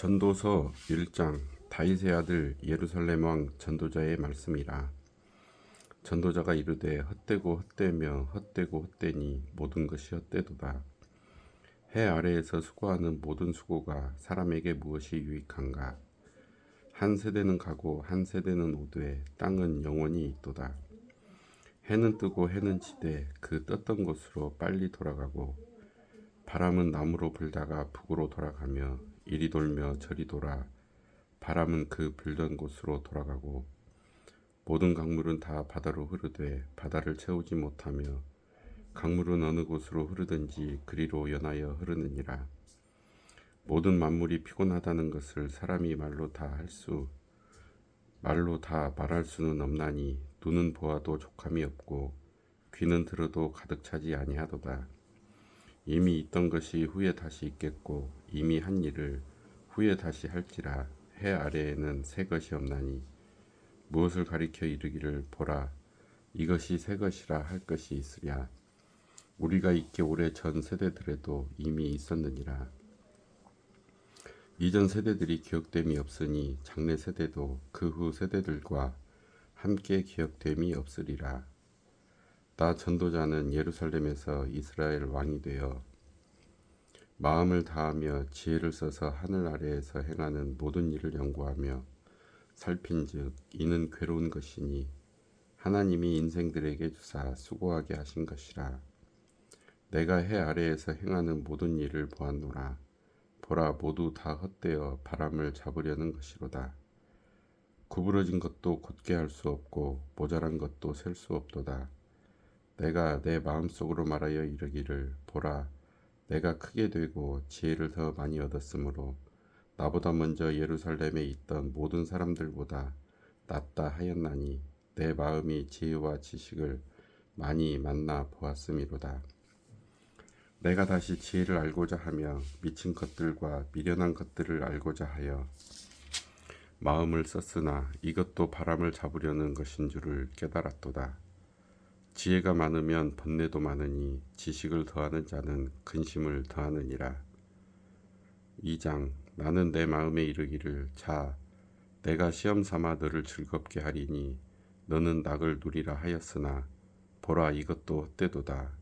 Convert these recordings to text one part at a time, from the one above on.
전도서 1장 다윗의 아들 예루살렘 왕 전도자의 말씀이라. 전도자가 이르되 헛되고 헛되며 헛되고 헛되니 모든 것이 헛되도다. 해 아래에서 수고하는 모든 수고가 사람에게 무엇이 유익한가. 한 세대는 가고 한 세대는 오되 땅은 영원히 있도다. 해는 뜨고 해는 지되 그 떴던 곳으로 빨리 돌아가고 바람은 남으로 불다가 북으로 돌아가며 이리 돌며 저리 돌아 바람은 그 불던 곳으로 돌아가고 모든 강물은 다 바다로 흐르되 바다를 채우지 못하며 강물은 어느 곳으로 흐르든지 그리로 연하여 흐르느니라. 모든 만물이 피곤하다는 것을 사람이 말로 다 말할 수는 없나니 눈은 보아도 족함이 없고 귀는 들어도 가득 차지 아니하도다. 이미 있던 것이 후에 다시 있겠고 이미 한 일을 후에 다시 할지라. 해 아래에는 새 것이 없나니 무엇을 가리켜 이르기를 보라 이것이 새 것이라 할 것이 있으랴. 우리가 있기 오래 전 세대들에도 이미 있었느니라. 이전 세대들이 기억됨이 없으니 장래 세대도 그 후 세대들과 함께 기억됨이 없으리라. 나 전도자는 예루살렘에서 이스라엘 왕이 되어 마음을 다하며 지혜를 써서 하늘 아래에서 행하는 모든 일을 연구하며 살핀즉 이는 괴로운 것이니 하나님이 인생들에게 주사 수고하게 하신 것이라. 내가 해 아래에서 행하는 모든 일을 보았노라. 보라 모두 다 헛되어 바람을 잡으려는 것이로다. 구부러진 것도 곧게 할 수 없고 모자란 것도 셀 수 없도다. 내가 내 마음속으로 말하여 이르기를 보라 내가 크게 되고 지혜를 더 많이 얻었으므로 나보다 먼저 예루살렘에 있던 모든 사람들보다 낫다 하였나니 내 마음이 지혜와 지식을 많이 만나 보았음이로다. 내가 다시 지혜를 알고자 하며 미친 것들과 미련한 것들을 알고자 하여 마음을 썼으나 이것도 바람을 잡으려는 것인 줄을 깨달았도다. 지혜가 많으면 번뇌도 많으니 지식을 더하는 자는 근심을 더하느니라. 2장 나는 내 마음에 이르기를 자 내가 시험 삼아 너를 즐겁게 하리니 너는 낙을 누리라 하였으나 보라 이것도 헛되도다.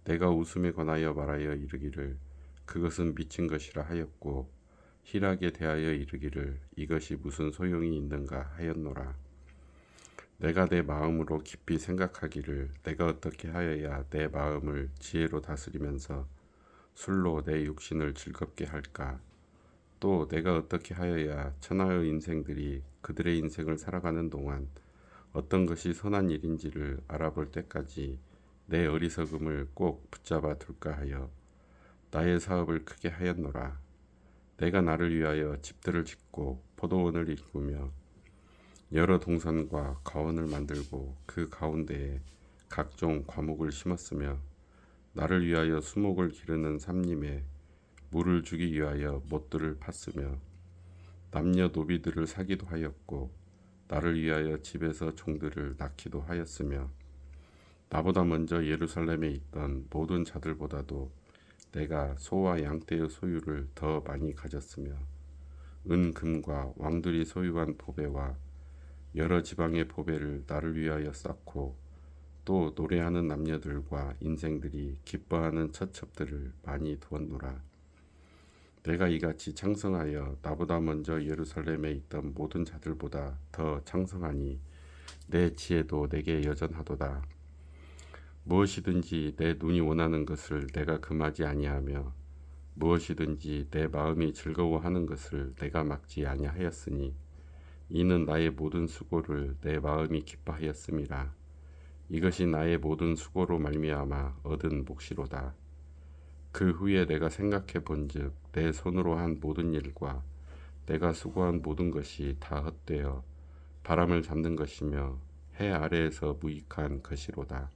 내가 웃음에 관하여 말하여 이르기를 그것은 미친 것이라 하였고 희락에 대하여 이르기를 이것이 무슨 소용이 있는가 하였노라. 내가 내 마음으로 깊이 생각하기를 내가 어떻게 하여야 내 마음을 지혜로 다스리면서 술로 내 육신을 즐겁게 할까. 또 내가 어떻게 하여야 천하의 인생들이 그들의 인생을 살아가는 동안 어떤 것이 선한 일인지를 알아볼 때까지 내 어리석음을 꼭 붙잡아 둘까 하여 나의 사업을 크게 하였노라. 내가 나를 위하여 집들을 짓고 포도원을 일구며 여러 동산과 가원을 만들고 그 가운데에 각종 과목을 심었으며 나를 위하여 수목을 기르는 삼림에 물을 주기 위하여 못들을 팠으며 남녀 노비들을 사기도 하였고 나를 위하여 집에서 종들을 낳기도 하였으며 나보다 먼저 예루살렘에 있던 모든 자들보다도 내가 소와 양떼의 소유를 더 많이 가졌으며 은금과 왕들이 소유한 보배와 여러 지방의 보배를 나를 위하여 쌓고 또 노래하는 남녀들과 인생들이 기뻐하는 처첩들을 많이 두었노라. 내가 이같이 창성하여 나보다 먼저 예루살렘에 있던 모든 자들보다 더 창성하니 내 지혜도 내게 여전하도다. 무엇이든지 내 눈이 원하는 것을 내가 금하지 아니하며 무엇이든지 내 마음이 즐거워하는 것을 내가 막지 아니하였으니 이는 나의 모든 수고를 내 마음이 기뻐하였음이라. 이것이 나의 모든 수고로 말미암아 얻은 몫이로다. 그 후에 내가 생각해 본즉 내 손으로 한 모든 일과 내가 수고한 모든 것이 다 헛되어 바람을 잡는 것이며 해 아래에서 무익한 것이로다.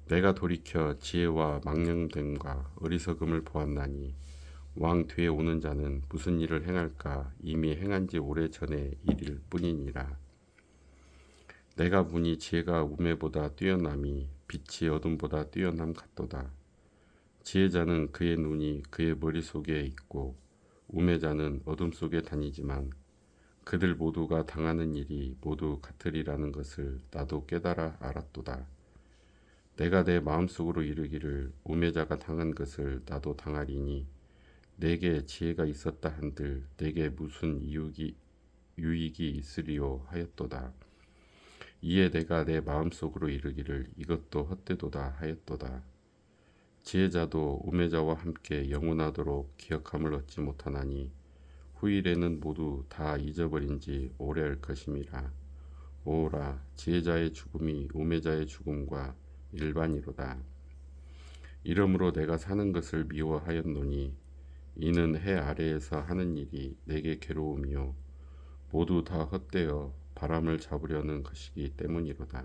내가 돌이켜 지혜와 망령됨과 어리석음을 보았나니 왕 뒤에 오는 자는 무슨 일을 행할까 이미 행한 지 오래 전의 일일 뿐이니라. 내가 보니 지혜가 우매보다 뛰어남이 빛이 어둠보다 뛰어남 같도다. 지혜자는 그의 눈이 그의 머릿속에 있고 우매자는 어둠 속에 다니지만 그들 모두가 당하는 일이 모두 같으리라는 것을 나도 깨달아 알았도다. 내가 내 마음속으로 이르기를 우매자가 당한 것을 나도 당하리니 내게 지혜가 있었다 한들 내게 무슨 유익이 있으리요 하였도다. 이에 내가 내 마음속으로 이르기를 이것도 헛되도다 하였도다. 지혜자도 우매자와 함께 영원하도록 기억함을 얻지 못하나니 후일에는 모두 다 잊어버린 지 오래할 것임이라. 오라, 지혜자의 죽음이 우매자의 죽음과 일반이로다. 이러므로 내가 사는 것을 미워하였노니 이는 해 아래에서 하는 일이 내게 괴로움이요 모두 다 헛되어 바람을 잡으려는 것이기 때문이로다.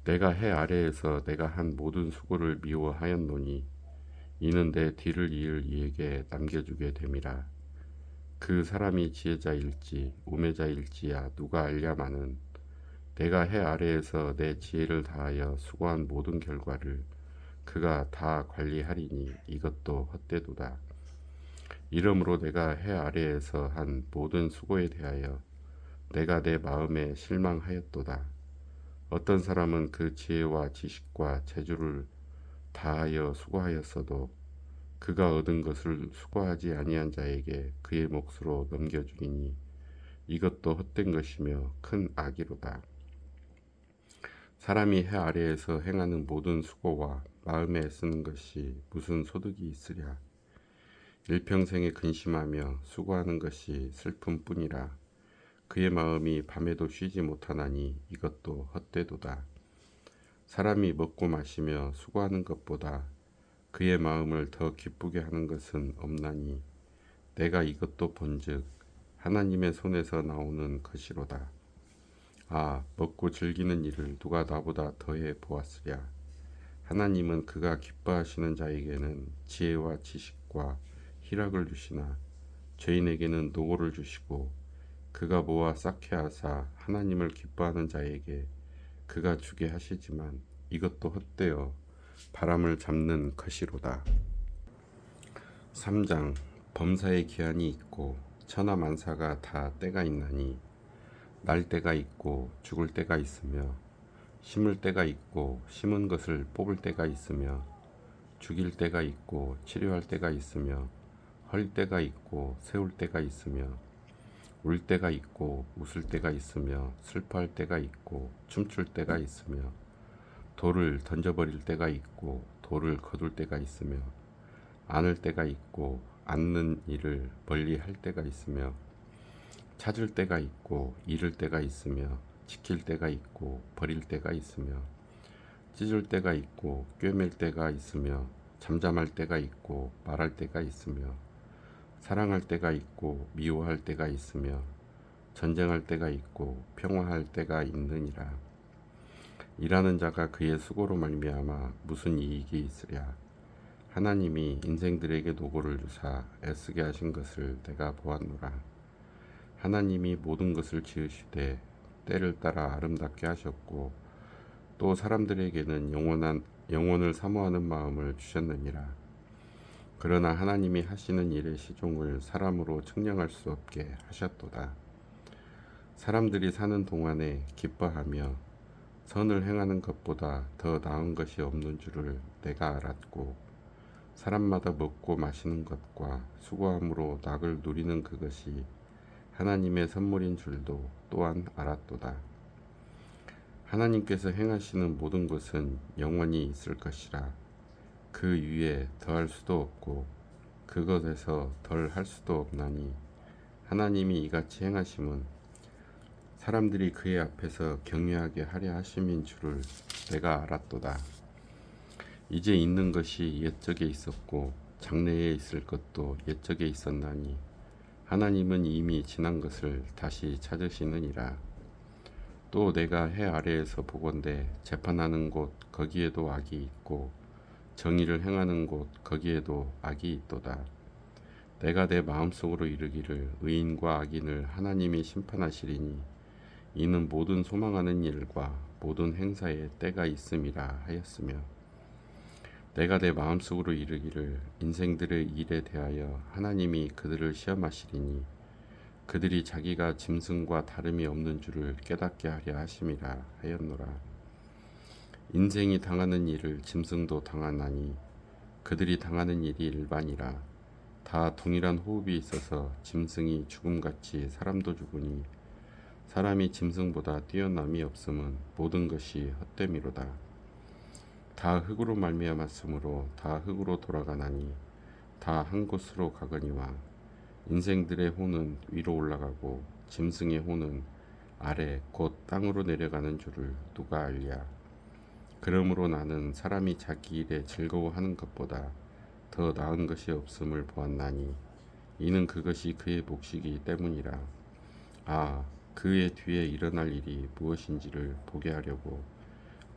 내가 해 아래에서 내가 한 모든 수고를 미워하였노니 이는 내 뒤를 이을 이에게 남겨주게 됨이라. 그 사람이 지혜자일지 우매자일지야 누가 알랴마는 내가 해 아래에서 내 지혜를 다하여 수고한 모든 결과를 그가 다 관리하리니 이것도 헛되도다. 이러므로 내가 해 아래에서 한 모든 수고에 대하여 내가 내 마음에 실망하였도다. 어떤 사람은 그 지혜와 지식과 재주를 다하여 수고하였어도 그가 얻은 것을 수고하지 아니한 자에게 그의 몫으로 넘겨주리니 이것도 헛된 것이며 큰 악이로다. 사람이 해 아래에서 행하는 모든 수고와 마음에 애쓰는 것이 무슨 소득이 있으랴. 일평생에 근심하며 수고하는 것이 슬픔뿐이라. 그의 마음이 밤에도 쉬지 못하나니 이것도 헛되도다. 사람이 먹고 마시며 수고하는 것보다 그의 마음을 더 기쁘게 하는 것은 없나니 내가 이것도 본즉 하나님의 손에서 나오는 것이로다. 아, 먹고 즐기는 일을 누가 나보다 더해 보았으랴. 하나님은 그가 기뻐하시는 자에게는 지혜와 지식과 희락을 주시나 죄인에게는 노고를 주시고 그가 모아 쌓게 하사 하나님을 기뻐하는 자에게 그가 주게 하시지만 이것도 헛되어 바람을 잡는 것이로다. 3장. 범사의 기한이 있고 천하만사가 다 때가 있나니 날 때가 있고 죽을 때가 있으며 심을 때가 있고 심은 것을 뽑을 때가 있으며 죽일 때가 있고 치료할 때가 있으며 헐 때가 있고 세울 때가 있으며 울 때가 있고 웃을 때가 있으며 슬퍼할 때가 있고 춤출 때가 있으며 돌을 던져버릴 때가 있고 돌을 거둘 때가 있으며 안을 때가 있고 앉는 일을 멀리 할 때가 있으며 찾을 때가 있고 잃을 때가 있으며 지킬 때가 있고 버릴 때가 있으며 찢을 때가 있고 꿰맬 때가 있으며 잠잠할 때가 있고 말할 때가 있으며 사랑할 때가 있고 미워할 때가 있으며 전쟁할 때가 있고 평화할 때가 있느니라. 일하는 자가 그의 수고로 말미암아 무슨 이익이 있으랴. 하나님이 인생들에게 노고를 주사 애쓰게 하신 것을 내가 보았노라. 하나님이 모든 것을 지으시되 때를 따라 아름답게 하셨고 또 사람들에게는 영원을 사모하는 마음을 주셨느니라. 그러나 하나님이 하시는 일의 시종을 사람으로 측량할 수 없게 하셨도다. 사람들이 사는 동안에 기뻐하며 선을 행하는 것보다 더 나은 것이 없는 줄을 내가 알았고 사람마다 먹고 마시는 것과 수고함으로 낙을 누리는 그것이 하나님의 선물인 줄도 또한 알았도다. 하나님께서 행하시는 모든 것은 영원히 있을 것이라. 그 위에 더할 수도 없고 그것에서 덜 할 수도 없나니 하나님이 이같이 행하심은 사람들이 그의 앞에서 경외하게 하려 하심인 줄을 내가 알았도다. 이제 있는 것이 옛적에 있었고 장래에 있을 것도 옛적에 있었나니 하나님은 이미 지난 것을 다시 찾으시느니라. 또 내가 해 아래에서 보건대 재판하는 곳 거기에도 악이 있고 정의를 행하는 곳 거기에도 악이 있도다. 내가 내 마음속으로 이르기를 의인과 악인을 하나님이 심판하시리니 이는 모든 소망하는 일과 모든 행사에 때가 있음이라 하였으며 내가 내 마음속으로 이르기를 인생들의 일에 대하여 하나님이 그들을 시험하시리니 그들이 자기가 짐승과 다름이 없는 줄을 깨닫게 하려 하심이라 하였노라. 인생이 당하는 일을 짐승도 당하나니 그들이 당하는 일이 일반이라. 다 동일한 호흡이 있어서 짐승이 죽음같이 사람도 죽으니 사람이 짐승보다 뛰어남이 없음은 모든 것이 헛됨이로다. 다 흙으로 말미암았으므로 다 흙으로 돌아가나니 다 한 곳으로 가거니와 인생들의 혼은 위로 올라가고 짐승의 혼은 아래 곧 땅으로 내려가는 줄을 누가 알랴. 그러므로 나는 사람이 자기 일에 즐거워하는 것보다 더 나은 것이 없음을 보았나니 이는 그것이 그의 몫이기 때문이라. 그의 뒤에 일어날 일이 무엇인지를 보게 하려고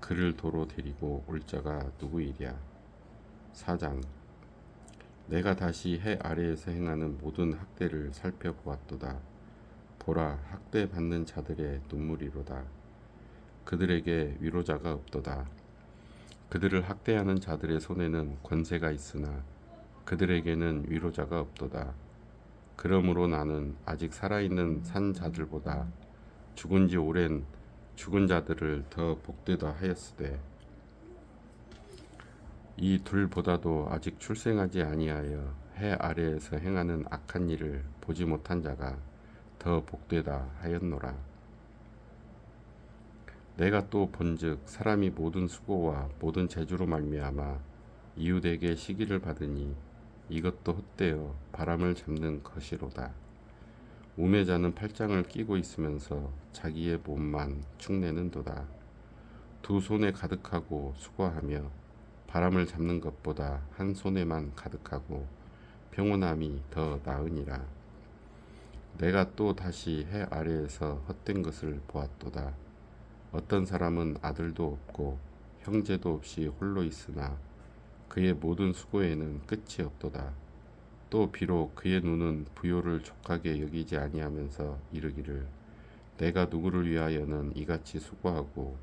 그를 도로 데리고 올 자가 누구이랴. 4장. 내가 다시 해 아래에서 행하는 모든 학대를 살펴보았도다. 보라, 학대 받는 자들의 눈물이로다. 그들에게 위로자가 없도다. 그들을 학대하는 자들의 손에는 권세가 있으나 그들에게는 위로자가 없도다. 그러므로 나는 아직 살아있는 산 자들보다 죽은 지 오랜 죽은 자들을 더 복되다 하였으되 이 둘보다도 아직 출생하지 아니하여 해 아래에서 행하는 악한 일을 보지 못한 자가 더 복되다 하였노라. 내가 또 본즉 사람이 모든 수고와 모든 재주로 말미암아 이웃에게 시기를 받으니 이것도 헛되어 바람을 잡는 것이로다. 우매자는 팔짱을 끼고 있으면서 자기의 몸만 축내는도다. 두 손에 가득하고 수고하며 바람을 잡는 것보다 한 손에만 가득하고 평온함이 더 나으니라. 내가 또 다시 해 아래에서 헛된 것을 보았도다. 어떤 사람은 아들도 없고 형제도 없이 홀로 있으나 그의 모든 수고에는 끝이 없도다. 또 비록 그의 눈은 부요를 족하게 여기지 아니하면서 이르기를 내가 누구를 위하여는 이같이 수고하고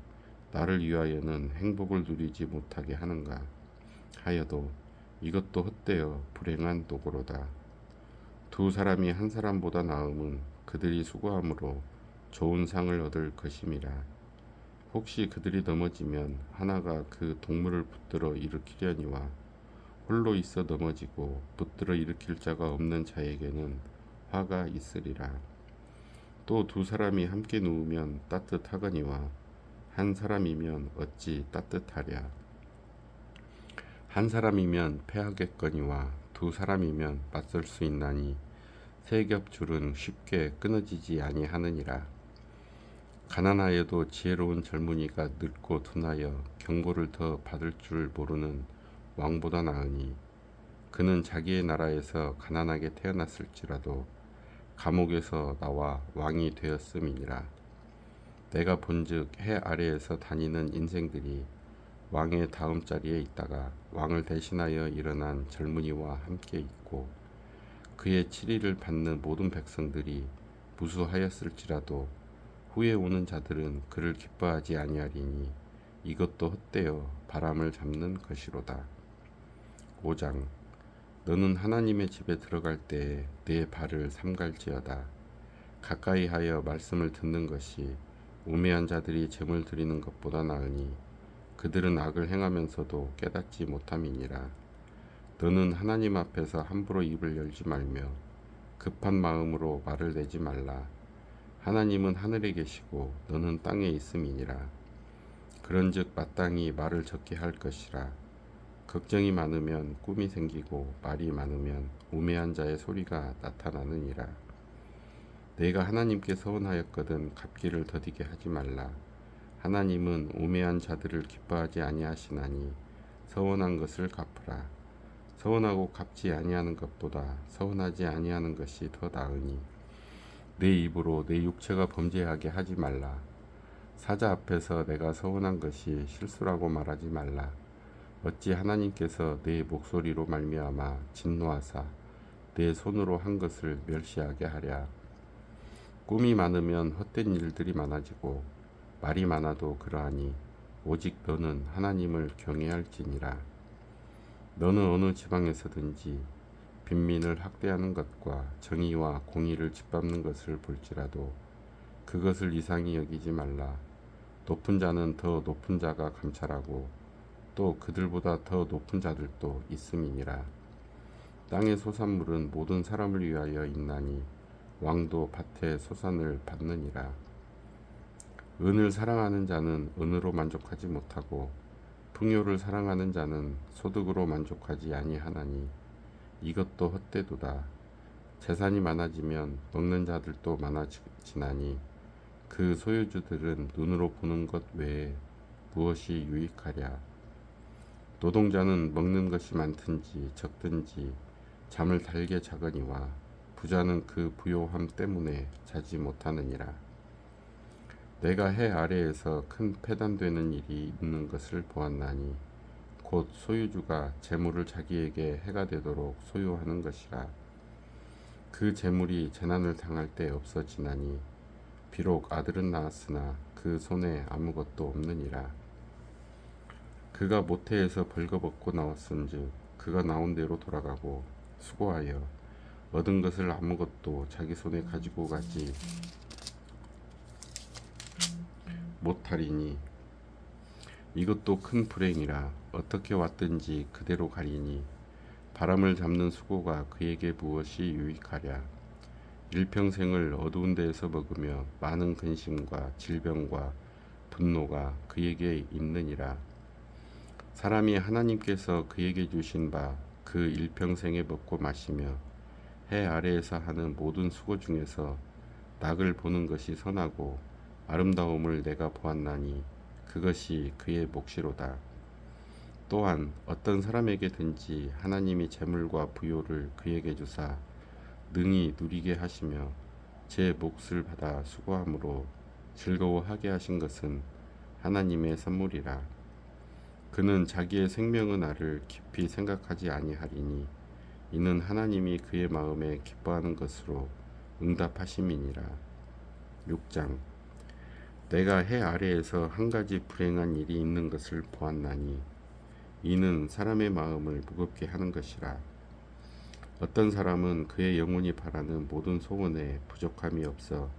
나를 위하여는 행복을 누리지 못하게 하는가 하여도 이것도 헛되어 불행한 도구로다. 두 사람이 한 사람보다 나음은 그들이 수고함으로 좋은 상을 얻을 것임이라. 혹시 그들이 넘어지면 하나가 그 동물을 붙들어 일으키려니와 홀로 있어 넘어지고 붙들어 일으킬 자가 없는 자에게는 화가 있으리라. 또 두 사람이 함께 누우면 따뜻하거니와 한 사람이면 어찌 따뜻하랴. 한 사람이면 패하겠거니와 두 사람이면 맞설 수 있나니 세 겹 줄은 쉽게 끊어지지 아니하느니라. 가난하여도 지혜로운 젊은이가 늙고 둔하여 경고를 더 받을 줄 모르는 왕보다 나으니 그는 자기의 나라에서 가난하게 태어났을지라도 감옥에서 나와 왕이 되었음이니라. 내가 본즉 해 아래에서 다니는 인생들이 왕의 다음 자리에 있다가 왕을 대신하여 일어난 젊은이와 함께 있고 그의 치리를 받는 모든 백성들이 무수하였을지라도 후에 오는 자들은 그를 기뻐하지 아니하리니 이것도 헛되어 바람을 잡는 것이로다. 5장. 너는 하나님의 집에 들어갈 때에 내 발을 삼갈지어다. 가까이 하여 말씀을 듣는 것이 우매한 자들이 제물 드리는 것보다 나으니 그들은 악을 행하면서도 깨닫지 못함이니라. 너는 하나님 앞에서 함부로 입을 열지 말며 급한 마음으로 말을 내지 말라. 하나님은 하늘에 계시고 너는 땅에 있음이니라. 그런즉 마땅히 말을 적게 할 것이라. 걱정이 많으면 꿈이 생기고 말이 많으면 우매한 자의 소리가 나타나느니라. 내가 하나님께 서원하였거든 갚기를 더디게 하지 말라. 하나님은 우매한 자들을 기뻐하지 아니하시나니 서원한 것을 갚으라. 서원하고 갚지 아니하는 것보다 서원하지 아니하는 것이 더 나으니 내 입으로 내 육체가 범죄하게 하지 말라. 사자 앞에서 내가 서원한 것이 실수라고 말하지 말라. 어찌 하나님께서 내 목소리로 말미암아 진노하사 내 손으로 한 것을 멸시하게 하랴. 꿈이 많으면 헛된 일들이 많아지고 말이 많아도 그러하니 오직 너는 하나님을 경외할지니라. 너는 어느 지방에서든지 빈민을 학대하는 것과 정의와 공의를 짓밟는 것을 볼지라도 그것을 이상히 여기지 말라. 높은 자는 더 높은 자가 감찰하고 또 그들보다 더 높은 자들도 있음이니라. 땅의 소산물은 모든 사람을 위하여 있나니 왕도 밭의 소산을 받느니라. 은을 사랑하는 자는 은으로 만족하지 못하고 풍요를 사랑하는 자는 소득으로 만족하지 아니하나니 이것도 헛되도다. 재산이 많아지면 먹는 자들도 많아지나니 그 소유주들은 눈으로 보는 것 외에 무엇이 유익하랴. 노동자는 먹는 것이 많든지 적든지 잠을 달게 자거니와 부자는 그 부요함 때문에 자지 못하느니라. 내가 해 아래에서 큰 패단되는 일이 있는 것을 보았나니 곧 소유주가 재물을 자기에게 해가 되도록 소유하는 것이라. 그 재물이 재난을 당할 때 없어지나니 비록 아들은 낳았으나 그 손에 아무것도 없느니라. 그가 모태에서 벌거벗고 나왔은즉 그가 나온 대로 돌아가고 수고하여 얻은 것을 아무것도 자기 손에 가지고 가지 못하리니 이것도 큰 불행이라. 어떻게 왔든지 그대로 가리니 바람을 잡는 수고가 그에게 무엇이 유익하랴. 일평생을 어두운 데에서 먹으며 많은 근심과 질병과 분노가 그에게 있느니라. 사람이 하나님께서 그에게 주신 바 그 일평생에 먹고 마시며 해 아래에서 하는 모든 수고 중에서 낙을 보는 것이 선하고 아름다움을 내가 보았나니 그것이 그의 몫이로다. 또한 어떤 사람에게든지 하나님이 재물과 부요를 그에게 주사 능히 누리게 하시며 제 몫을 받아 수고함으로 즐거워하게 하신 것은 하나님의 선물이라. 그는 자기의 생명의 날을 깊이 생각하지 아니하리니 이는 하나님이 그의 마음에 기뻐하는 것으로 응답하심이니라. 6장. 내가 해 아래에서 한 가지 불행한 일이 있는 것을 보았나니 이는 사람의 마음을 무겁게 하는 것이라. 어떤 사람은 그의 영혼이 바라는 모든 소원에 부족함이 없어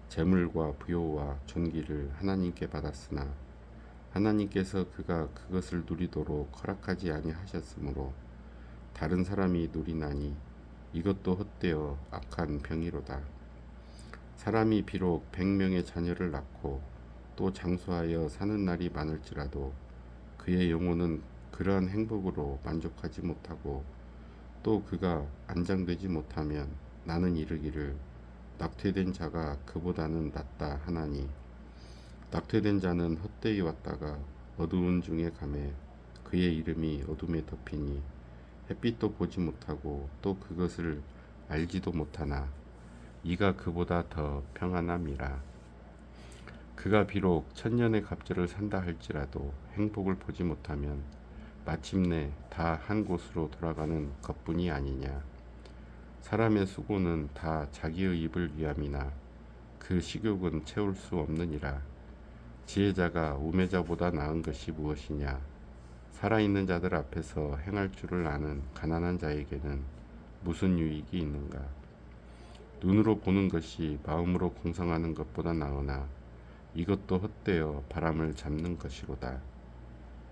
재물과 부요와 존귀를 하나님께 받았으나 하나님께서 그가 그것을 누리도록 허락하지 아니하셨으므로 다른 사람이 누리나니 이것도 헛되어 악한 병이로다. 사람이 비록 100명의 자녀를 낳고 또 장수하여 사는 날이 많을지라도 그의 영혼은 그러한 행복으로 만족하지 못하고 또 그가 안장되지 못하면 나는 이르기를 낙퇴된 자가 그보다는 낫다 하나니 낙퇴된 자는 헛되이 왔다가 어두운 중에 가매 그의 이름이 어둠에 덮이니 햇빛도 보지 못하고 또 그것을 알지도 못하나 이가 그보다 더 평안함이라. 그가 비록 천년의 갑절을 산다 할지라도 행복을 보지 못하면 마침내 다 한 곳으로 돌아가는 것뿐이 아니냐. 사람의 수고는 다 자기의 입을 위함이나 그 식욕은 채울 수 없느니라. 지혜자가 우매자보다 나은 것이 무엇이냐. 살아있는 자들 앞에서 행할 줄을 아는 가난한 자에게는 무슨 유익이 있는가. 눈으로 보는 것이 마음으로 공성하는 것보다 나으나 이것도 헛되어 바람을 잡는 것이로다.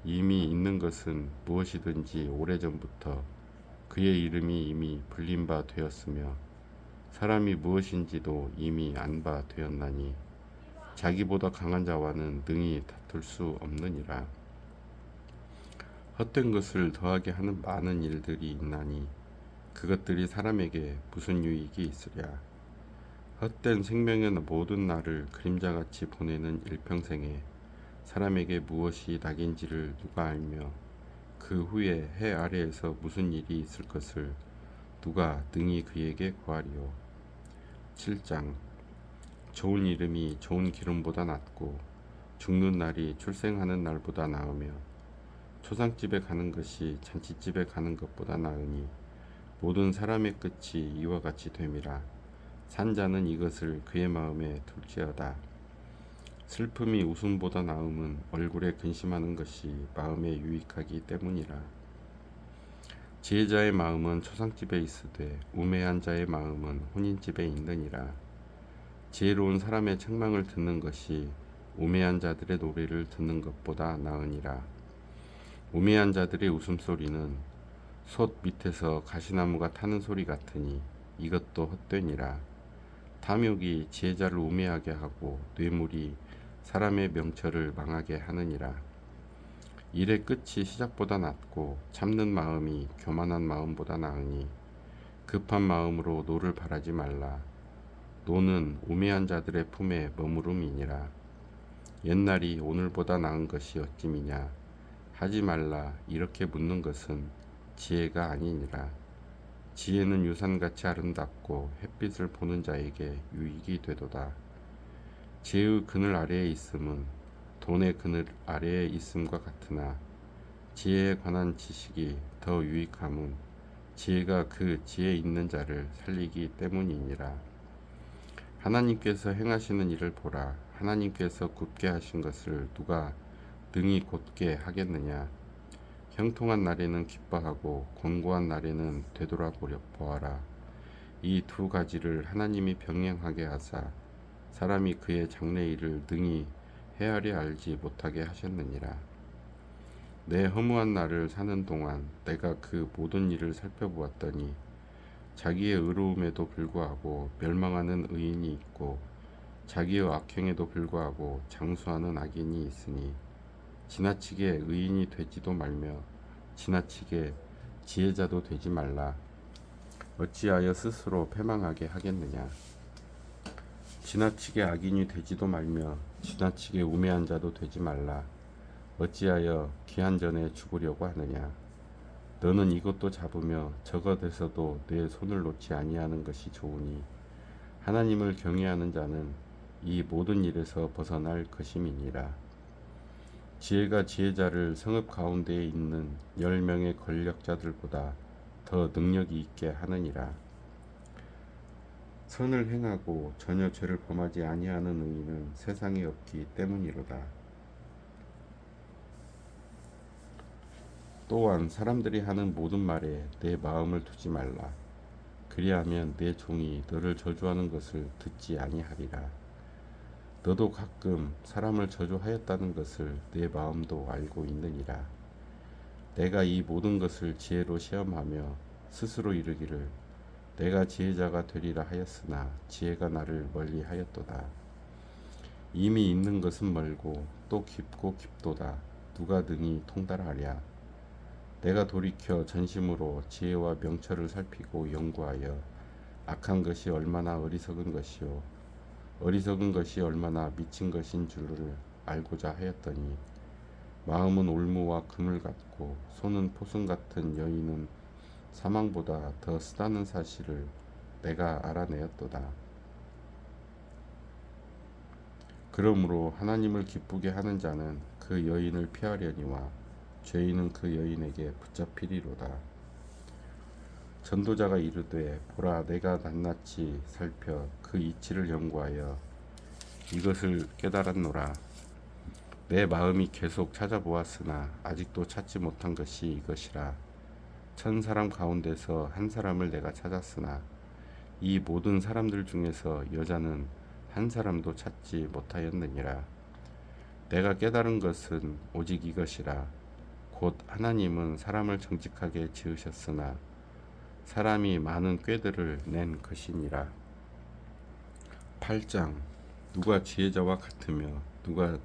이미 있는 것은 무엇이든지 오래전부터 그의 이름이 이미 불린 바 되었으며 사람이 무엇인지도 이미 안 바 되었나니 자기보다 강한 자와는 능히 다툴 수 없느니라. 헛된 것을 더하게 하는 많은 일들이 있나니 그것들이 사람에게 무슨 유익이 있으랴. 헛된 생명의 모든 날을 그림자같이 보내는 일평생에 사람에게 무엇이 낙인지를 누가 알며 그 후에 해 아래에서 무슨 일이 있을 것을 누가 능히 그에게 구하리요. 7장. 좋은 이름이 좋은 기름보다 낫고 죽는 날이 출생하는 날보다 나으며 초상집에 가는 것이 잔치집에 가는 것보다 나으니 모든 사람의 끝이 이와 같이 됨이라. 산 자는 이것을 그의 마음에 둘지어다. 슬픔이 웃음보다 나음은 얼굴에 근심하는 것이 마음에 유익하기 때문이라. 지혜자의 마음은 초상집에 있으되 우매한 자의 마음은 혼인집에 있느니라. 지혜로운 사람의 책망을 듣는 것이 우매한 자들의 노래를 듣는 것보다 나으니라. 우매한 자들의 웃음소리는 솥 밑에서 가시나무가 타는 소리 같으니 이것도 헛되니라. 탐욕이 지혜자를 우매하게 하고 뇌물이 사람의 명철을 망하게 하느니라. 일의 끝이 시작보다 낫고 참는 마음이 교만한 마음보다 나으니 급한 마음으로 노를 바라지 말라. 노는 우매한 자들의 품에 머무름이니라. 옛날이 오늘보다 나은 것이 어찌미냐. 하지 말라. 이렇게 묻는 것은 지혜가 아니니라. 지혜는 유산같이 아름답고 햇빛을 보는 자에게 유익이 되도다. 지혜의 그늘 아래에 있음은 돈의 그늘 아래에 있음과 같으나 지혜에 관한 지식이 더 유익함은 지혜가 그 지혜 있는 자를 살리기 때문이니라. 하나님께서 행하시는 일을 보라. 하나님께서 굳게 하신 것을 누가 능히 곧게 하겠느냐. 형통한 날에는 기뻐하고 곤고한 날에는 되돌아보아라. 이 두 가지를 하나님이 병행하게 하사 사람이 그의 장래 일을 능히 헤아려 알지 못하게 하셨느니라. 내 허무한 날을 사는 동안 내가 그 모든 일을 살펴보았더니 자기의 의로움에도 불구하고 멸망하는 의인이 있고 자기의 악행에도 불구하고 장수하는 악인이 있으니 지나치게 의인이 되지도 말며 지나치게 지혜자도 되지 말라. 어찌하여 스스로 패망하게 하겠느냐. 지나치게 악인이 되지도 말며 지나치게 우매한 자도 되지 말라. 어찌하여 기한 전에 죽으려고 하느냐. 너는 이것도 잡으며 저것 에서도 내 손을 놓지 아니하는 것이 좋으니 하나님을 경외하는 자는 이 모든 일에서 벗어날 것임이니라. 지혜가 지혜자를 성읍 가운데에 있는 10명의 권력자들보다 더 능력이 있게 하느니라. 선을 행하고 전혀 죄를 범하지 아니하는 의인은 세상에 없기 때문이로다. 또한 사람들이 하는 모든 말에 내 마음을 두지 말라. 그리하면 내 종이 너를 저주하는 것을 듣지 아니하리라. 너도 가끔 사람을 저주하였다는 것을 내 마음도 알고 있느니라. 내가 이 모든 것을 지혜로 시험하며 스스로 이르기를 내가 지혜자가 되리라 하였으나 지혜가 나를 멀리하였도다. 이미 있는 것은 멀고 또 깊고 깊도다. 누가 능히 통달하랴. 내가 돌이켜 전심으로 지혜와 명철을 살피고 연구하여 악한 것이 얼마나 어리석은 것이요 어리석은 것이 얼마나 미친 것인 줄을 알고자 하였더니 마음은 올무와 그물 같고 손은 포승 같은 여인은 사망보다 더 쓰다는 사실을 내가 알아내었도다. 그러므로 하나님을 기쁘게 하는 자는 그 여인을 피하려니와 죄인은 그 여인에게 붙잡히리로다. 전도자가 이르되 보라 내가 낱낱이 살펴 그 이치를 연구하여 이것을 깨달았노라. 내 마음이 계속 찾아보았으나 아직도 찾지 못한 것이 이것이라. 1000사람 가운데서 한 사람을 내가 찾았으나 이 모든 사람들 중에서 여자는 한 사람도 찾지 못하였느니라. 내가 깨달은 것은 오직 이것이라. 곧 하나님은 사람을 정직하게 지으셨으나 사람이 많은 꾀들을 낸 것이니라. 8장. 누가 지혜자와 같으며 누가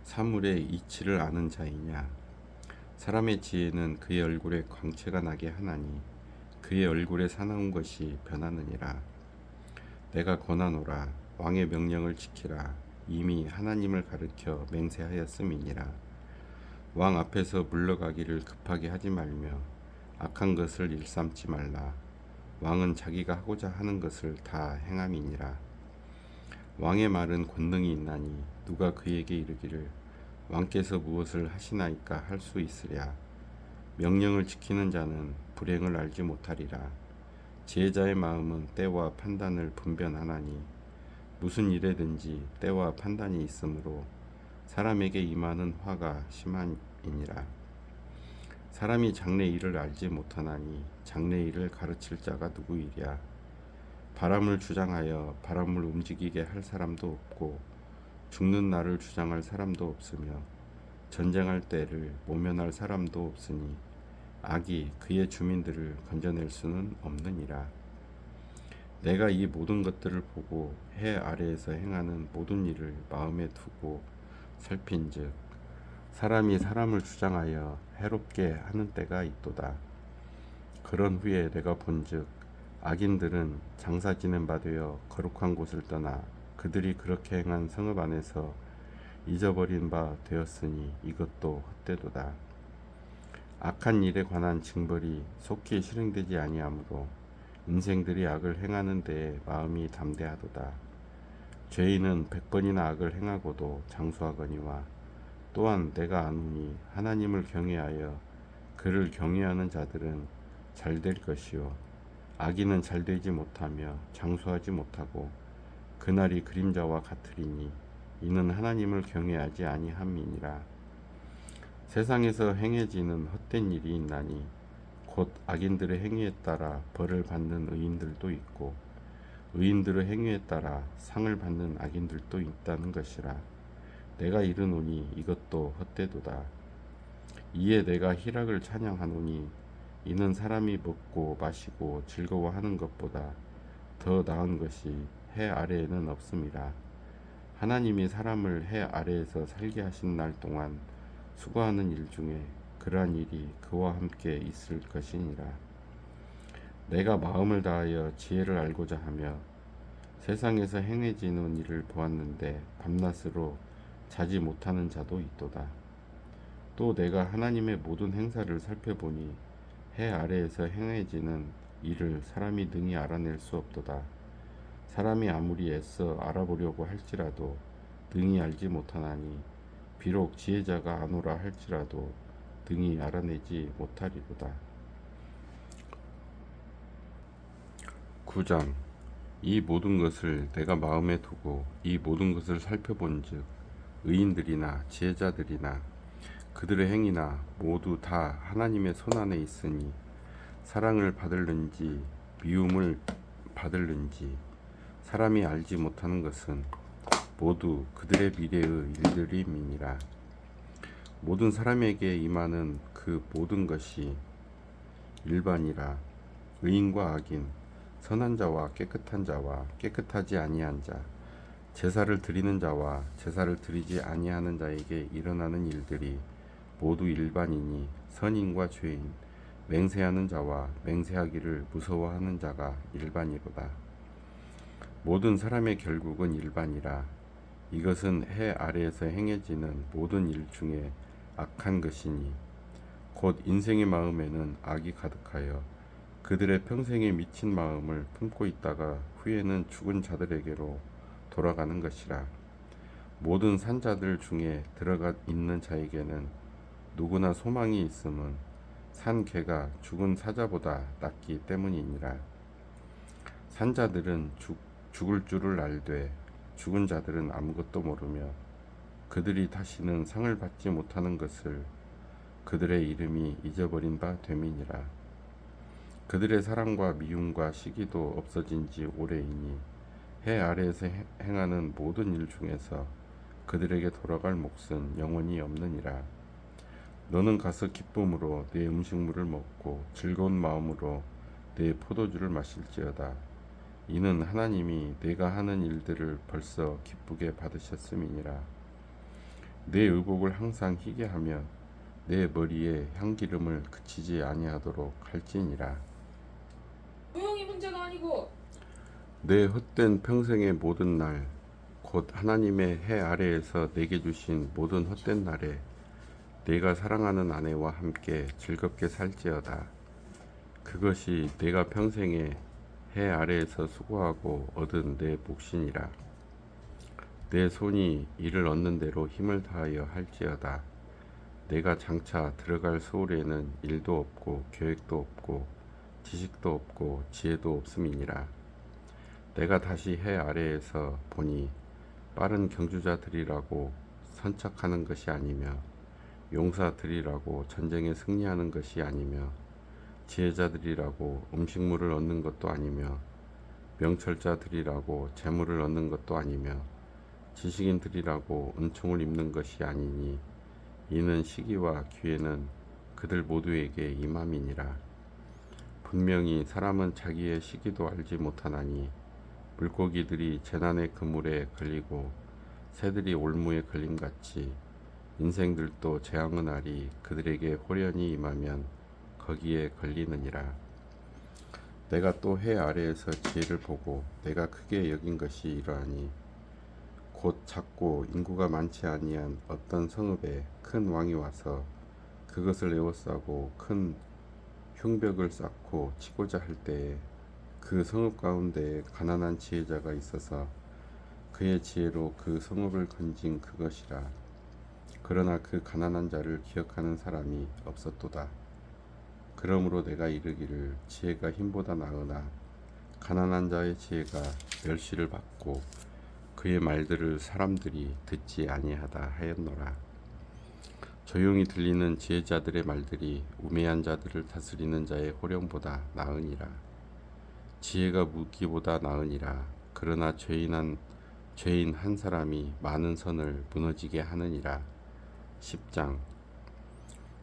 사물의 이치를 아는 자이냐. 사람의 지혜는 그의 얼굴에 광채가 나게 하나니 그의 얼굴에 사나운 것이 변하느니라. 내가 권하노라. 왕의 명령을 지키라. 이미 하나님을 가르쳐 맹세하였음이니라. 왕 앞에서 물러가기를 급하게 하지 말며 악한 것을 일삼지 말라. 왕은 자기가 하고자 하는 것을 다 행함이니라. 왕의 말은 권능이 있나니 누가 그에게 이르기를 왕께서 무엇을 하시나이까 할 수 있으랴. 명령을 지키는 자는 불행을 알지 못하리라. 지혜자의 마음은 때와 판단을 분별하나니 무슨 일에든지 때와 판단이 있으므로 사람에게 임하는 화가 심하니라. 사람이 장래 일을 알지 못하나니 장래 일을 가르칠 자가 누구이랴. 바람을 주장하여 바람을 움직이게 할 사람도 없고 죽는 날을 주장할 사람도 없으며 전쟁할 때를 모면할 사람도 없으니 악이 그의 주민들을 건져낼 수는 없느니라. 내가 이 모든 것들을 보고 해 아래에서 행하는 모든 일을 마음에 두고 살핀즉 사람이 사람을 주장하여 해롭게 하는 때가 있도다. 그런 후에 내가 본즉 악인들은 장사 지낸 바 되어 거룩한 곳을 떠나 그들이 그렇게 행한 성읍 안에서 잊어버린 바 되었으니 이것도 헛되도다. 악한 일에 관한 징벌이 속히 실행되지 아니하므로 인생들이 악을 행하는 데에 마음이 담대하도다. 죄인은 100번이나 악을 행하고도 장수하거니와 또한 내가 아노니 하나님을 경외하여 그를 경외하는 자들은 잘될 것이요 악인은 잘되지 못하며 장수하지 못하고 그날이 그림자와 같으리니 이는 하나님을 경외하지 아니함이니라. 세상에서 행해지는 헛된 일이 있나니 곧 악인들의 행위에 따라 벌을 받는 의인들도 있고 의인들의 행위에 따라 상을 받는 악인들도 있다는 것이라. 내가 이르노니 이것도 헛되도다. 이에 내가 희락을 찬양하노니 이는 사람이 먹고 마시고 즐거워하는 것보다 더 나은 것이 해 아래에는 없음이라. 하나님이 사람을 해 아래에서 살게 하신 날 동안 수고하는 일 중에 그러한 일이 그와 함께 있을 것이니라. 내가 마음을 다하여 지혜를 알고자 하며 세상에서 행해지는 일을 보았는데 밤낮으로 자지 못하는 자도 있도다. 또 내가 하나님의 모든 행사를 살펴보니 해 아래에서 행해지는 일을 사람이 능히 알아낼 수 없도다. 사람이 아무리 애써 알아보려고 할지라도 능히 알지 못하나니 비록 지혜자가 아노라 할지라도 등이 알아내지 못하리로다. 9장. 이 모든 것을 내가 마음에 두고 이 모든 것을 살펴본즉 의인들이나 지혜자들이나 그들의 행위나 모두 다 하나님의 손안에 있으니 사랑을 받을는지 미움을 받을는지 사람이 알지 못하는 것은 모두 그들의 미래의 일들임이니라. 모든 사람에게 임하는 그 모든 것이 일반이라. 의인과 악인, 선한 자와 깨끗한 자와 깨끗하지 아니한 자, 제사를 드리는 자와 제사를 드리지 아니하는 자에게 일어나는 일들이 모두 일반이니 선인과 죄인, 맹세하는 자와 맹세하기를 무서워하는 자가 일반이로다. 모든 사람의 결국은 일반이라. 이것은 해 아래에서 행해지는 모든 일 중에 악한 것이니 곧 인생의 마음에는 악이 가득하여 그들의 평생에 미친 마음을 품고 있다가 후에는 죽은 자들에게로 돌아가는 것이라. 모든 산자들 중에 들어가 있는 자에게는 누구나 소망이 있음은 산 개가 죽은 사자보다 낫기 때문이니라. 산자들은 죽을 줄을 알되 죽은 자들은 아무것도 모르며 그들이 다시는 상을 받지 못하는 것을 그들의 이름이 잊어버린 바 됨이니라. 그들의 사랑과 미움과 시기도 없어진 지 오래이니 해 아래에서 행하는 모든 일 중에서 그들에게 돌아갈 몫은 영원히 없느니라. 너는 가서 기쁨으로 내 음식물을 먹고 즐거운 마음으로 내 포도주를 마실지어다. 이는 하나님이 내가 하는 일들을 벌써 기쁘게 받으셨음이니라. 내 의복을 항상 희게 하며 내 머리에 향기름을 그치지 아니하도록 할지니라. 조용히 문제가 아니고 내 헛된 평생의 모든 날, 곧 하나님의 해 아래에서 내게 주신 모든 헛된 날에 내가 사랑하는 아내와 함께 즐겁게 살지어다. 그것이 내가 평생에 해 아래에서 수고하고 얻은 내 몫이니라. 내 손이 이를 얻는 대로 힘을 다하여 할지어다. 내가 장차 들어갈 소울에는 일도 없고 계획도 없고 지식도 없고 지혜도 없음이니라. 내가 다시 해 아래에서 보니 빠른 경주자들이라고 선착하는 것이 아니며 용사들이라고 전쟁에 승리하는 것이 아니며 지혜자들이라고 음식물을 얻는 것도 아니며 명철자들이라고 재물을 얻는 것도 아니며 지식인들이라고 은총을 입는 것이 아니니 이는 시기와 기회는 그들 모두에게 임함이니라. 분명히 사람은 자기의 시기도 알지 못하나니 물고기들이 재난의 그물에 걸리고 새들이 올무에 걸림같이 인생들도 재앙의 날이 그들에게 호련히 임하면 거기에 걸리느니라. 내가 또 해 아래에서 지혜를 보고 내가 크게 여긴 것이 이러하니 곧 작고 인구가 많지 아니한 어떤 성읍에 큰 왕이 와서 그것을 에워싸고 큰 흉벽을 쌓고 치고자 할 때에 그 성읍 가운데에 가난한 지혜자가 있어서 그의 지혜로 그 성읍을 건진 그것이라. 그러나 그 가난한 자를 기억하는 사람이 없었도다. 그러므로 내가 이르기를 지혜가 힘보다 나으나 가난한 자의 지혜가 멸시를 받고 그의 말들을 사람들이 듣지 아니하다 하였노라. 조용히 들리는 지혜자들의 말들이 우매한 자들을 다스리는 자의 호령보다 나으니라. 지혜가 무기보다 나으니라. 그러나 죄인 한 사람이 많은 선을 무너지게 하느니라. 10장.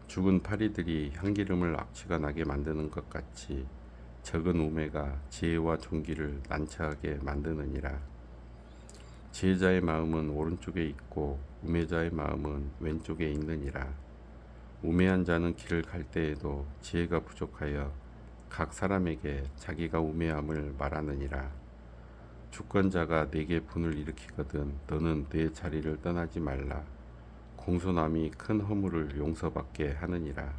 죽은 파리들이 향기름을 악취가 나게 만드는 것 같이 적은 우매가 지혜와 존귀를 난처하게 만드느니라. 지혜자의 마음은 오른쪽에 있고 우매자의 마음은 왼쪽에 있느니라. 우매한 자는 길을 갈 때에도 지혜가 부족하여 각 사람에게 자기가 우매함을 말하느니라. 주권자가 내게 분을 일으키거든 너는 내 자리를 떠나지 말라. 공손함이 큰 허물을 용서받게 하느니라.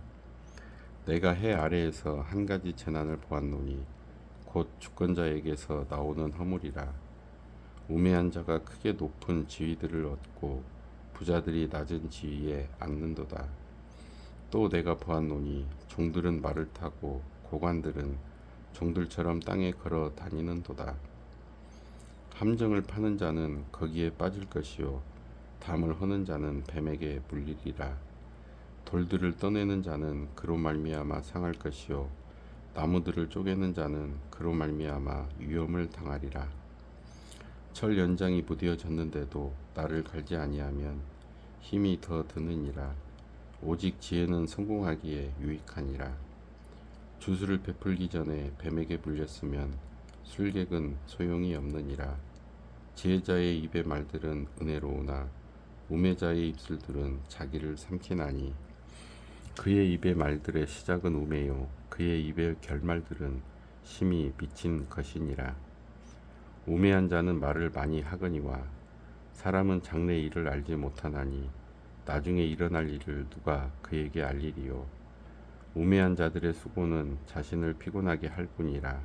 내가 해 아래에서 한 가지 재난을 보았노니 곧 주권자에게서 나오는 허물이라. 우매한 자가 크게 높은 지위들을 얻고 부자들이 낮은 지위에 앉는도다. 또 내가 보았노니 종들은 말을 타고 고관들은 종들처럼 땅에 걸어 다니는도다. 함정을 파는 자는 거기에 빠질 것이요 담을 허는 자는 뱀에게 물리리라. 돌들을 떠내는 자는 그로 말미암아 상할 것이요 나무들을 쪼개는 자는 그로 말미암아 위험을 당하리라. 철 연장이 무뎌졌는데도 나를 갈지 아니하면 힘이 더 드느니라. 오직 지혜는 성공하기에 유익하니라. 주술을 베풀기 전에 뱀에게 물렸으면 술객은 소용이 없느니라. 지혜자의 입의 말들은 은혜로우나 우매자의 입술들은 자기를 삼키나니 그의 입의 말들의 시작은 우매요 그의 입의 결말들은 심히 미친 것이니라. 우매한 자는 말을 많이 하거니와 사람은 장래 일을 알지 못하나니 나중에 일어날 일을 누가 그에게 알리리요. 우매한 자들의 수고는 자신을 피곤하게 할 뿐이라.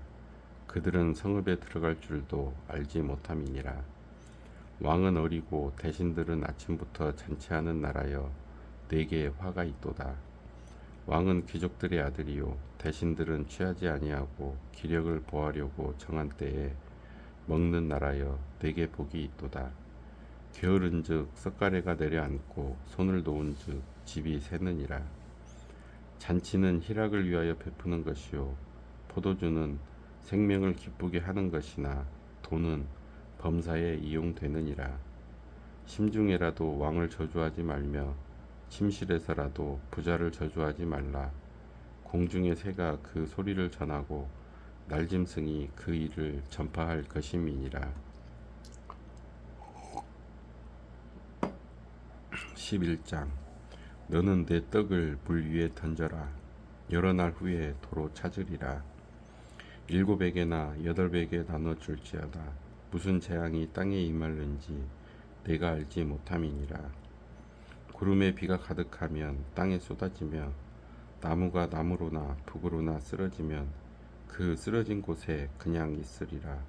그들은 성읍에 들어갈 줄도 알지 못함이니라. 왕은 어리고 대신들은 아침부터 잔치하는 나라여 내게 화가 있도다. 왕은 귀족들의 아들이요 대신들은 취하지 아니하고 기력을 보하려고 정한 때에 먹는 나라여 내게 복이 있도다. 게으른즉 석가래가 내려앉고 손을 놓은즉 집이 새느니라. 잔치는 희락을 위하여 베푸는 것이요 포도주는 생명을 기쁘게 하는 것이나 돈은 범사에 이용되느니라. 심중에라도 왕을 저주하지 말며 침실에서라도 부자를 저주하지 말라. 공중의 새가 그 소리를 전하고 날짐승이 그 일을 전파할 것임이니라. 11장. 너는 내 떡을 물 위에 던져라. 여러 날 후에 도로 찾으리라. 7에게나 8에게 나눠 줄지어다. 무슨 재앙이 땅에 임할는지 내가 알지 못함이니라. 구름에 비가 가득하면 땅에 쏟아지며 나무가 나무로나 북으로나 쓰러지면 그 쓰러진 곳에 그냥 있으리라.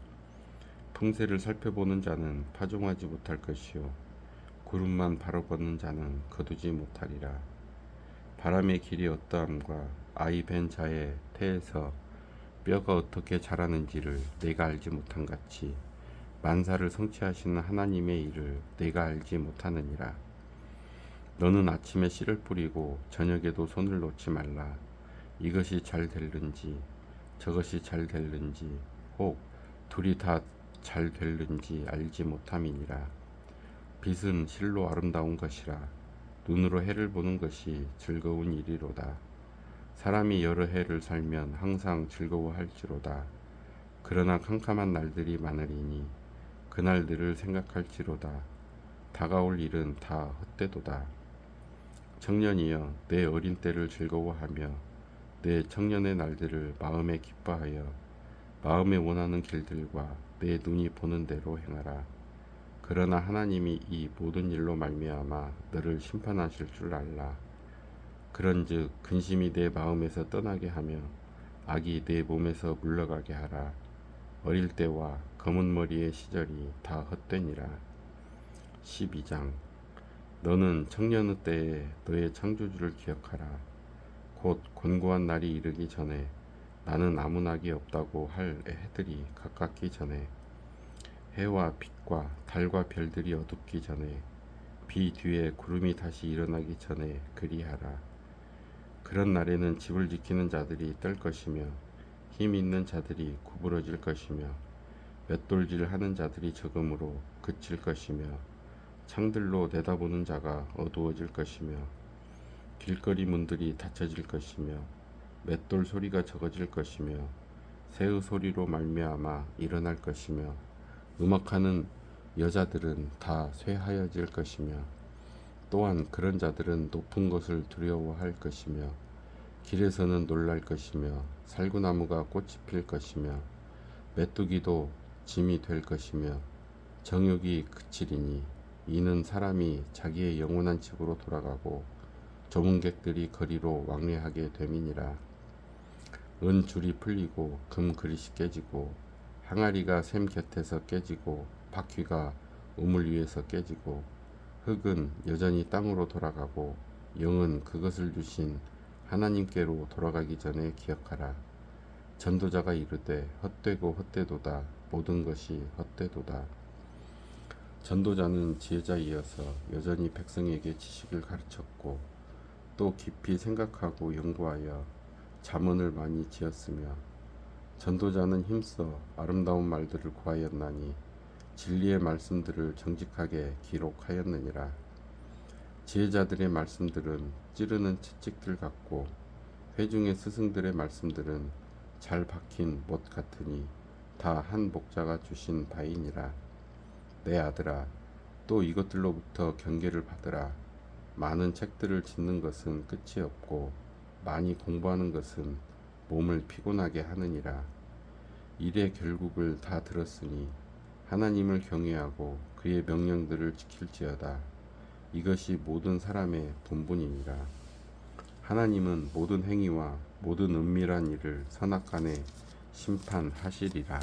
풍세를 살펴보는 자는 파종하지 못할 것이요 구름만 바라보는 자는 거두지 못하리라. 바람의 길이 어떠함과 아이 벤 자의 태에서 뼈가 어떻게 자라는지를 내가 알지 못한 같이 만사를 성취하시는 하나님의 일을 내가 알지 못하느니라. 너는 아침에 씨를 뿌리고 저녁에도 손을 놓지 말라. 이것이 잘 될는지 저것이 잘 될는지 혹 둘이 다 잘 될는지 알지 못함이니라. 빛은 실로 아름다운 것이라. 눈으로 해를 보는 것이 즐거운 일이로다. 사람이 여러 해를 살면 항상 즐거워할지로다. 그러나 캄캄한 날들이 많으리니 그날들을 생각할지로다. 다가올 일은 다 헛되도다. 청년이여 내 어린 때를 즐거워하며 내 청년의 날들을 마음에 기뻐하여 마음에 원하는 길들과 내 눈이 보는 대로 행하라. 그러나 하나님이 이 모든 일로 말미암아 너를 심판하실 줄 알라. 그런즉 근심이 내 마음에서 떠나게 하며 악이 내 몸에서 물러가게 하라. 어릴 때와 검은 머리의 시절이 다 헛되니라. 12장 너는 청년의 때에 너의 창조주를 기억하라. 곧 권고한 날이 이르기 전에 나는 아무 낙이 없다고 할 해들이 가깝기 전에 해와 빛과 달과 별들이 어둡기 전에 비 뒤에 구름이 다시 일어나기 전에 그리하라. 그런 날에는 집을 지키는 자들이 떨 것이며 힘 있는 자들이 구부러질 것이며 맷돌질 하는 자들이 적음으로 그칠 것이며 창들로 내다보는 자가 어두워질 것이며 길거리 문들이 닫혀질 것이며 맷돌 소리가 적어질 것이며 새의 소리로 말미암아 일어날 것이며 음악하는 여자들은 다 쇠하여질 것이며 또한 그런 자들은 높은 것을 두려워할 것이며 길에서는 놀랄 것이며 살구나무가 꽃이 필 것이며 메뚜기도 짐이 될 것이며 정욕이 그치리니 이는 사람이 자기의 영원한 집으로 돌아가고 조문객들이 거리로 왕래하게 됨이니라. 은 줄이 풀리고 금 그릇이 깨지고 항아리가 샘 곁에서 깨지고 바퀴가 우물 위에서 깨지고 흙은 여전히 땅으로 돌아가고 영은 그것을 주신 하나님께로 돌아가기 전에 기억하라. 전도자가 이르되 헛되고 헛되도다. 모든 것이 헛되도다. 전도자는 지혜자이어서 여전히 백성에게 지식을 가르쳤고 또 깊이 생각하고 연구하여 잠언을 많이 지었으며 전도자는 힘써 아름다운 말들을 구하였나니 진리의 말씀들을 정직하게 기록하였느니라. 지혜자들의 말씀들은 찌르는 채찍들 같고 회중의 스승들의 말씀들은 잘 박힌 못 같으니 다 한 목자가 주신 바이니라. 내 아들아, 또 이것들로부터 경계를 받으라. 많은 책들을 짓는 것은 끝이 없고 많이 공부하는 것은 몸을 피곤하게 하느니라. 일의 결국을 다 들었으니 하나님을 경외하고 그의 명령들을 지킬지어다. 이것이 모든 사람의 본분이니라. 하나님은 모든 행위와 모든 은밀한 일을 선악간에 심판하시리라.